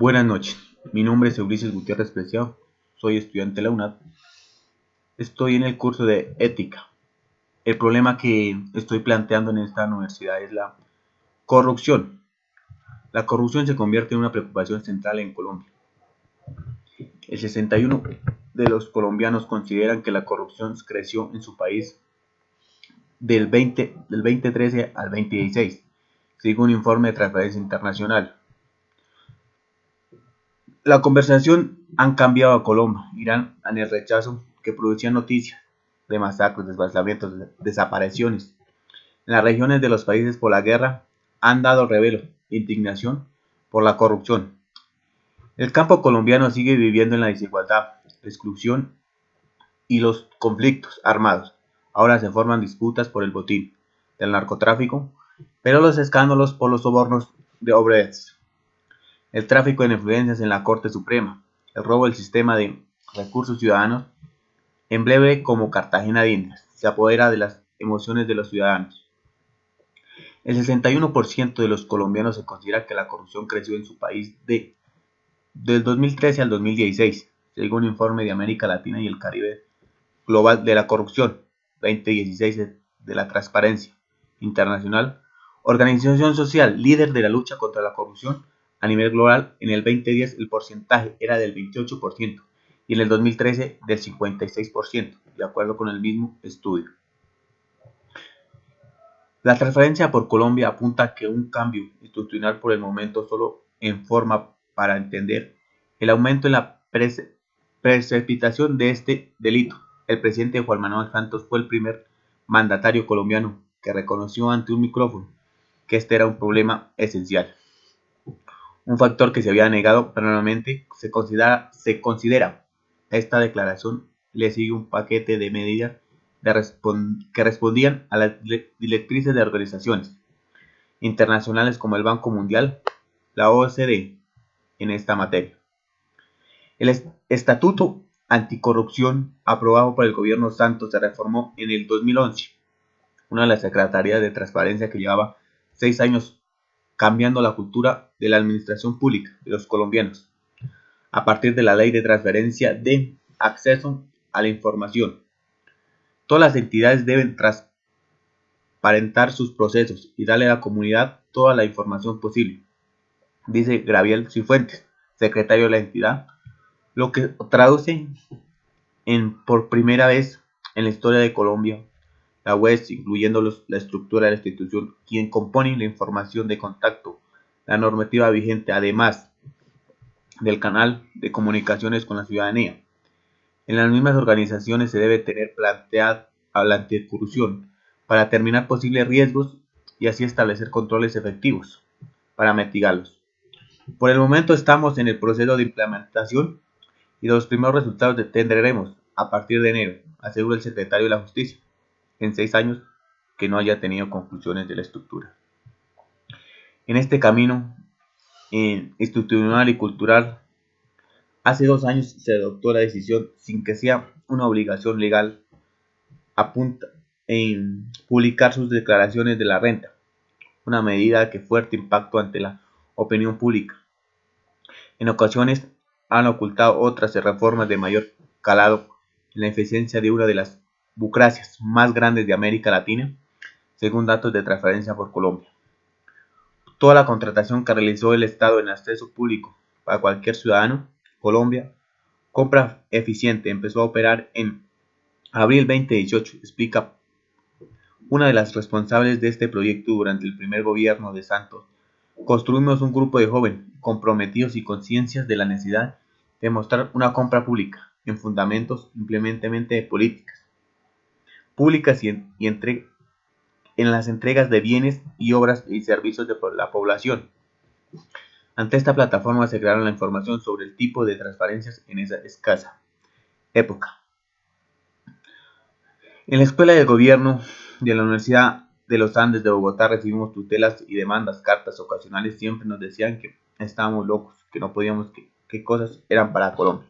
Buenas noches, mi nombre es Ulises Gutiérrez Preciado, soy estudiante de la UNAD. Estoy en el curso de Ética. El problema que estoy planteando en esta universidad es la corrupción. La corrupción se convierte en una preocupación central en Colombia. El 61% de los colombianos consideran que la corrupción creció en su país del 2013 al 2016, según un informe de Transparencia Internacional. La conversación han cambiado a Colombia, Irán en el rechazo que producían noticias de masacres, desplazamientos, desapariciones. En las regiones de los países por la guerra han dado revelo, indignación por la corrupción. El campo colombiano sigue viviendo en la desigualdad, la exclusión y los conflictos armados. Ahora se forman disputas por el botín del narcotráfico, pero los escándalos por los sobornos de Odebrecht, el tráfico de influencias en la Corte Suprema, el robo del sistema de recursos ciudadanos, en breve como Cartagena de Indias, se apodera de las emociones de los ciudadanos. El 61% de los colombianos se considera que la corrupción creció en su país del 2013 al 2016, según un informe de América Latina y el Caribe Global de la Corrupción 2016 de la Transparencia Internacional, organización social líder de la lucha contra la corrupción a nivel global. En el 2010 el porcentaje era del 28% y en el 2013 del 56%, de acuerdo con el mismo estudio. La transparencia por Colombia apunta a que un cambio institucional por el momento solo en forma para entender el aumento en la precipitación de este delito. El presidente Juan Manuel Santos fue el primer mandatario colombiano que reconoció ante un micrófono que este era un problema esencial. Un factor que se había negado permanentemente. Se considera esta declaración le sigue un paquete de medidas que respondían a las directrices de organizaciones internacionales como el Banco Mundial, la OCDE en esta materia. El Estatuto Anticorrupción aprobado por el gobierno Santos se reformó en el 2011, una de las secretarías de transparencia que llevaba 6 años cambiando la cultura de la administración pública de los colombianos, a partir de la Ley de Transparencia de Acceso a la Información. Todas las entidades deben transparentar sus procesos y darle a la comunidad toda la información posible, dice Gabriel Cifuentes, secretario de la entidad, lo que traduce por primera vez en la historia de Colombia, la web, incluyendo la estructura de la institución, quien compone la información de contacto, la normativa vigente, además del canal de comunicaciones con la ciudadanía. En las mismas organizaciones se debe tener planteada la anticorrupción para determinar posibles riesgos y así establecer controles efectivos para mitigarlos. Por el momento estamos en el proceso de implementación y los primeros resultados tendremos a partir de enero, asegura el secretario de la Justicia, en 6 años que no haya tenido conclusiones de la estructura. En este camino institucional y cultural, hace 2 años se adoptó la decisión, sin que sea una obligación legal, apunta en publicar sus declaraciones de la renta, una medida que fuerte impacto ante la opinión pública. En ocasiones han ocultado otras reformas de mayor calado en la eficiencia de una de las burocracias más grandes de América Latina, según datos de Transparencia por Colombia. Toda la contratación que realizó el Estado en acceso público para cualquier ciudadano, Colombia, compra eficiente, empezó a operar en abril 2018, explica una de las responsables de este proyecto durante el primer gobierno de Santos. Construimos un grupo de jóvenes comprometidos y conciencias de la necesidad de mostrar una compra pública en fundamentos implementemente de políticas públicas y en las entregas de bienes y obras y servicios de la población. Ante esta plataforma se crearon la información sobre el tipo de transparencias en esa escasa época. En la Escuela de Gobierno de la Universidad de los Andes de Bogotá recibimos tutelas y demandas, cartas ocasionales, siempre nos decían que estábamos locos, que no podíamos, qué cosas eran para Colombia.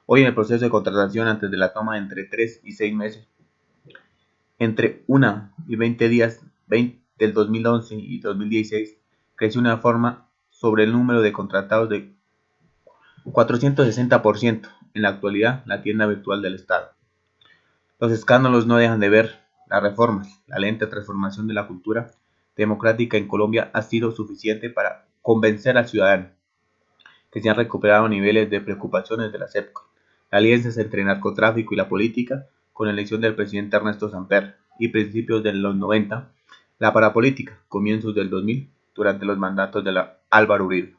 Hoy en el proceso de contratación, antes de la toma, entre 3 y 6 meses, entre 1 y 20 días del 2011 y 2016, creció una forma sobre el número de contratados 460% en la actualidad la tienda virtual del Estado. Los escándalos no dejan de ver las reformas. La lenta transformación de la cultura democrática en Colombia ha sido suficiente para convencer al ciudadano que se han recuperado niveles de preocupaciones de las épocas. La alianza entre el narcotráfico y la política, con la elección del presidente Ernesto Samper y principios de los 90, la parapolítica, comienzos del 2000, durante los mandatos de Álvaro Uribe.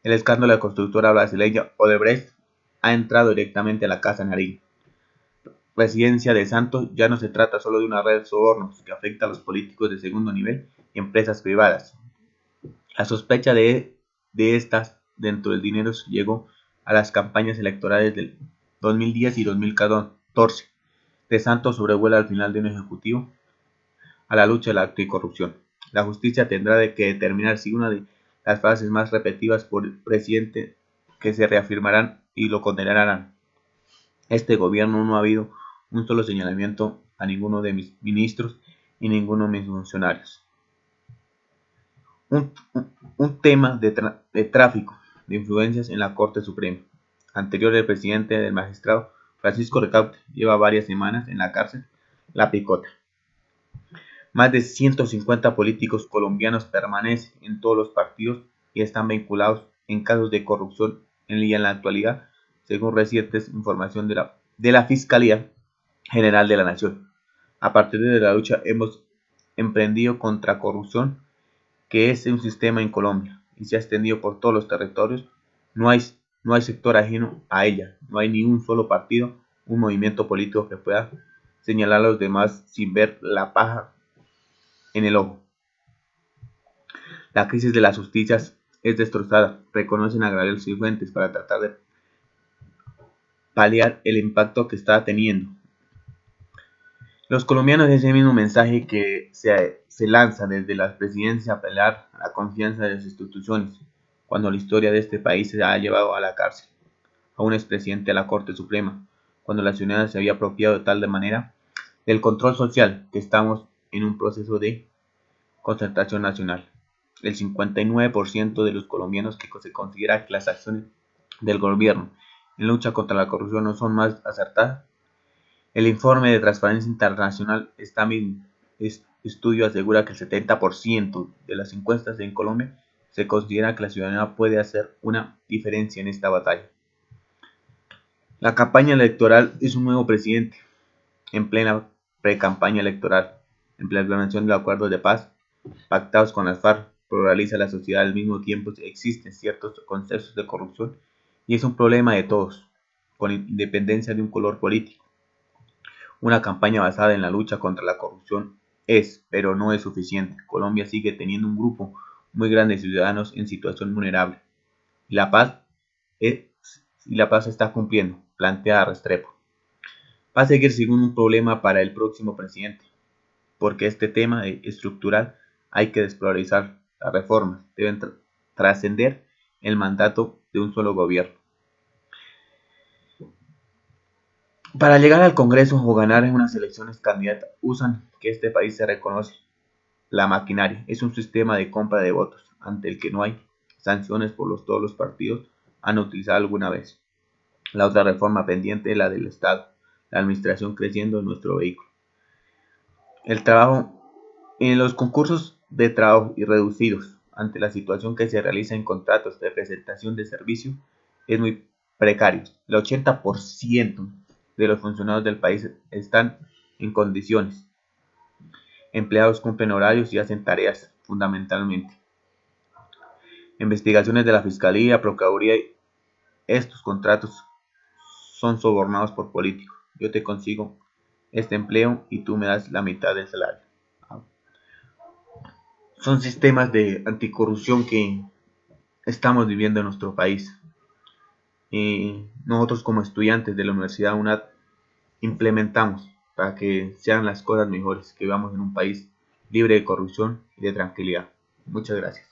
El escándalo de la constructora brasileña Odebrecht ha entrado directamente a la Casa Nariño. Residencia de Santos ya no se trata solo de una red de sobornos que afecta a los políticos de segundo nivel y empresas privadas. La sospecha de estas dentro del dinero llegó a las campañas electorales del 2010 y 2014. De Santos sobrevuela al final de un ejecutivo a la lucha de la anticorrupción. La justicia tendrá que determinar si una de las frases más repetidas por el presidente que se reafirmarán y lo condenarán. Este gobierno no ha habido un solo señalamiento a ninguno de mis ministros y ninguno de mis funcionarios. Un tema de tráfico de influencias en la Corte Suprema. Anterior el presidente del magistrado Francisco Ricaurte lleva varias semanas en la cárcel La Picota. Más de 150 políticos colombianos permanecen en todos los partidos y están vinculados en casos de corrupción en la actualidad, según recientes información de la Fiscalía General de la Nación. A partir de la lucha hemos emprendido contra corrupción, que es un sistema en Colombia y se ha extendido por todos los territorios. No hay sector ajeno a ella, no hay ni un solo partido, un movimiento político que pueda señalar a los demás sin ver la paja en el ojo. La crisis de las justicias es destrozada, reconocen agravios y fuentes para tratar de paliar el impacto que está teniendo. Los colombianos, ese mismo mensaje que se lanza desde las presidencias, apelar a la confianza de las instituciones, cuando la historia de este país se ha llevado a la cárcel a un expresidente de la Corte Suprema, cuando la ciudadanía se había apropiado de tal manera del control social que estamos en un proceso de concertación nacional. El 59% de los colombianos que se considera que las acciones del gobierno en lucha contra la corrupción no son más acertadas. El informe de Transparencia Internacional, este estudio asegura que el 70% de las encuestas en Colombia se considera que la ciudadanía puede hacer una diferencia en esta batalla. La campaña electoral es un nuevo presidente en plena pre-campaña electoral. En implementación de los acuerdos de paz pactados con las FARC pluraliza la sociedad. Al mismo tiempo existen ciertos conceptos de corrupción y es un problema de todos, con independencia de un color político. Una campaña basada en la lucha contra la corrupción pero no es suficiente. Colombia sigue teniendo un grupo muy grande de ciudadanos en situación vulnerable. Y la paz se está cumpliendo, plantea Restrepo. Va a seguir siendo un problema para el próximo presidente, porque este tema estructural hay que despriorizar. Las reformas deben trascender el mandato de un solo gobierno. Para llegar al Congreso o ganar en unas elecciones, candidatas usan que este país se reconoce. La maquinaria es un sistema de compra de votos ante el que no hay sanciones por todos los partidos han utilizado alguna vez. La otra reforma pendiente es la del Estado, la administración creciendo en nuestro vehículo. El trabajo en los concursos de trabajo y reducidos ante la situación que se realiza en contratos de presentación de servicio es muy precario. El 80% de los funcionarios del país están en condiciones. Empleados cumplen horarios y hacen tareas fundamentalmente. Investigaciones de la Fiscalía, Procuraduría, estos contratos son sobornados por políticos. Yo te consigo este empleo y tú me das la mitad del salario. Son sistemas de anticorrupción que estamos viviendo en nuestro país. Nosotros como estudiantes de la Universidad UNAD implementamos para que sean las cosas mejores, que vivamos en un país libre de corrupción y de tranquilidad. Muchas gracias.